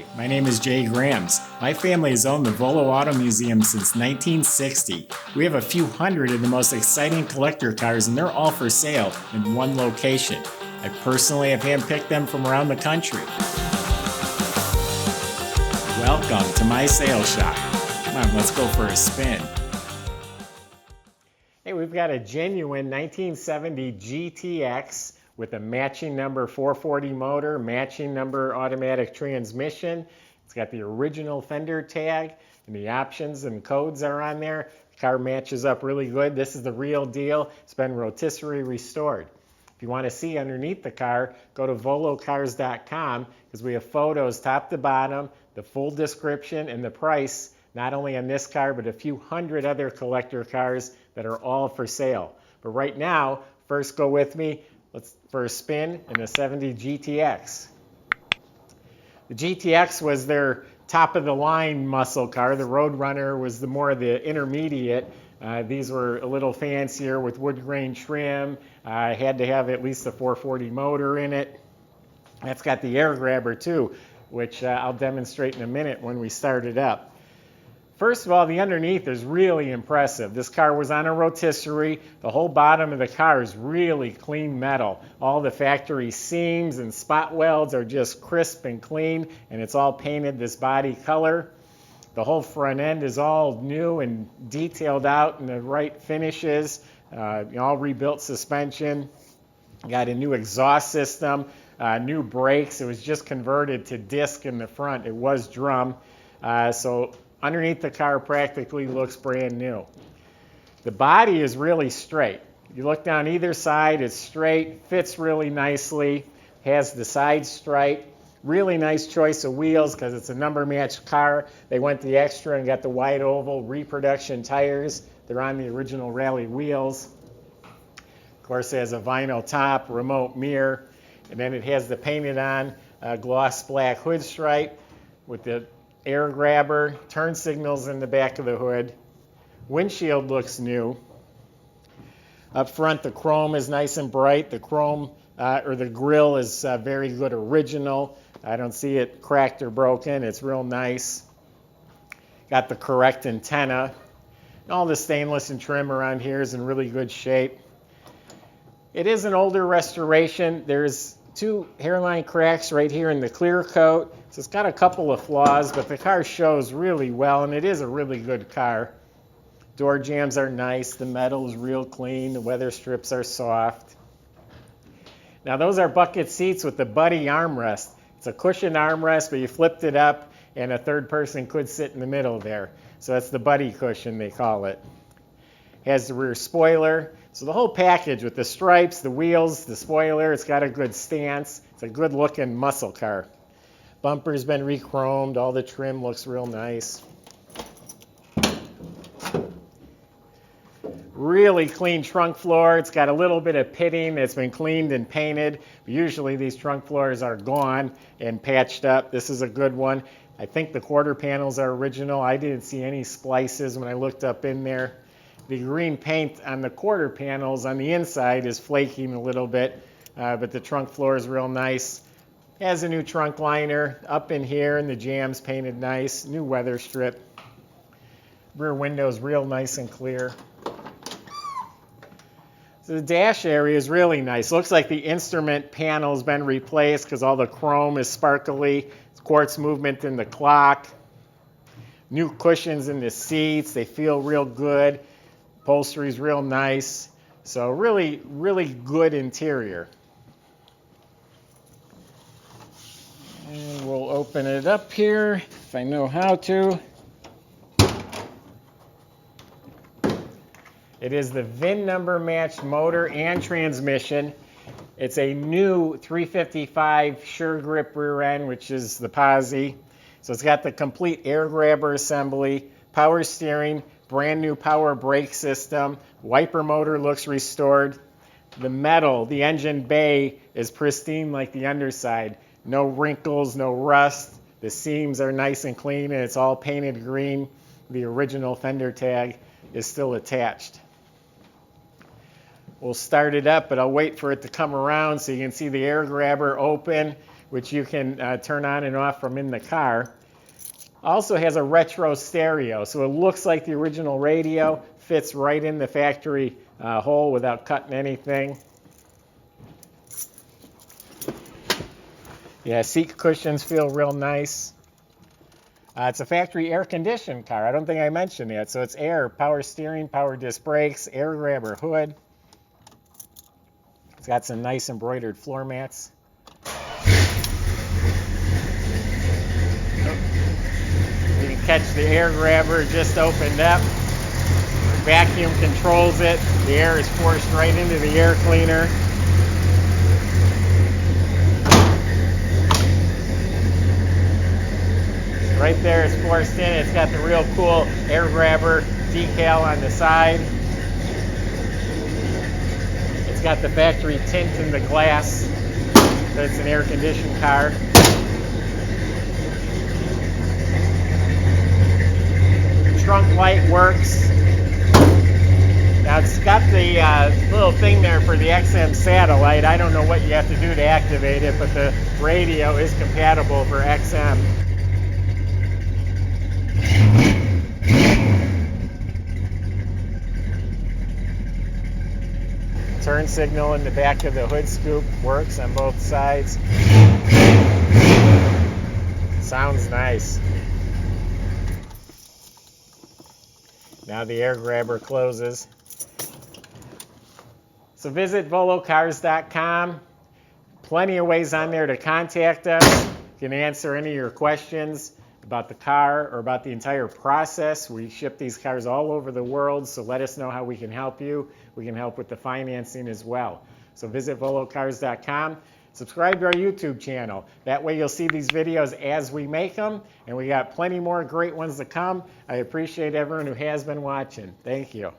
Hi, my name is Jay Grams. My family has owned the Volo Auto Museum since 1960. We have a few hundred of the most exciting collector cars, and they're all for sale in one location. I personally have handpicked them from around the country. Welcome to my sales shop. Come on, let's go for a spin. Hey, we've got a genuine 1970 GTX with a matching number 440 motor, matching number automatic transmission. It's got the original fender tag, and the options and codes are on there. The car matches up really good. This is the real deal. It's been rotisserie restored. If you want to see underneath the car, go to volocars.com because we have photos top to bottom, the full description, and the price, not only on this car, but a few hundred other collector cars that are all for sale. But right now, first go with me for a spin in the 70 GTX. The GTX was their top of the line muscle car. The Roadrunner was the intermediate. These were a little fancier with wood grain trim. Had to have at least a 440 motor in it. That's got the air grabber too, which I'll demonstrate in a minute when we start it up. First of all, the underneath is really impressive. This car was on a rotisserie. The whole bottom of the car is really clean metal. All the factory seams and spot welds are just crisp and clean, and it's all painted this body color. The whole front end is all new and detailed out in the right finishes. All rebuilt suspension. Got a new exhaust system, new brakes. It was just converted to disc in the front. It was drum. So underneath the car practically looks brand new. The body is really straight. You look down either side, it's straight, fits really nicely, has the side stripe. Really nice choice of wheels because it's a number matched car. They went the extra and got the wide oval reproduction tires. They're on the original rally wheels. Of course, it has a vinyl top, remote mirror, and then it has the painted on gloss black hood stripe with the air grabber, turn signals in the back of the hood. Windshield looks new. Up front, the chrome is nice and bright. The chrome or the grille is very good original. I don't see it cracked or broken. It's real nice. Got the correct antenna. All the stainless and trim around here is in really good shape. It is an older restoration. There's two hairline cracks right here in the clear coat. So it's got a couple of flaws, but the car shows really well, and it is a really good car. Door jambs are nice. The metal is real clean. The weather strips are soft. Now those are bucket seats with the buddy armrest. It's a cushioned armrest, but you flipped it up, and a third person could sit in the middle there. So that's the buddy cushion, they call it. Has the rear spoiler. So the whole package with the stripes, the wheels, the spoiler, it's got a good stance. It's a good looking muscle car. Bumper's been rechromed. All the trim looks real nice. Really clean trunk floor. It's got a little bit of pitting that's been cleaned and painted. Usually these trunk floors are gone and patched up. This is a good one. I think the quarter panels are original. I didn't see any splices when I looked up in there. The green paint on the quarter panels on the inside is flaking a little bit, but the trunk floor is real nice. Has a new trunk liner up in here, and the jambs painted nice. New weather strip. Rear windows real nice and clear. So the dash area is really nice. Looks like the instrument panel's been replaced because all the chrome is sparkly. It's quartz movement in the clock. New cushions in the seats. They feel real good. Upholstery's real nice. So really, really good interior. And we'll open it up here if I know how to. It is the VIN number matched motor and transmission. It's a new 355 Sure Grip rear end, which is the posi. So it's got the complete air grabber assembly, power steering, brand new power brake system. Wiper motor looks restored. The metal, the engine bay is pristine like the underside. No wrinkles, no rust. The seams are nice and clean, and it's all painted green. The original fender tag is still attached. We'll start it up, but I'll wait for it to come around so you can see the air grabber open which you can turn on and off from in the car. Also has a retro stereo, so it looks like the original radio, fits right in the factory hole without cutting anything. Yeah, seat cushions feel real nice. It's a factory air-conditioned car. I don't think I mentioned that. So it's air, power steering, power disc brakes, air grabber hood. It's got some nice embroidered floor mats. You can catch the air grabber just opened up. Vacuum controls it. The air is forced right into the air cleaner. Right there is forced in. It's got the real cool air grabber decal on the side. It's got the factory tint in the glass. So it's an air-conditioned car. Trunk light works. Now it's got the little thing there for the XM satellite. I don't know what you have to do to activate it, but the radio is compatible for XM. Turn signal in the back of the hood scoop works on both sides. Sounds nice. Now the air grabber closes. So visit volocars.com. Plenty of ways on there to contact us. You can answer any of your questions about the car or about the entire process. We ship these cars all over the world, so let us know how we can help you. We can help with the financing as well. So visit volocars.com. Subscribe to our YouTube channel. That way you'll see these videos as we make them, and we got plenty more great ones to come. I appreciate everyone who has been watching. Thank you.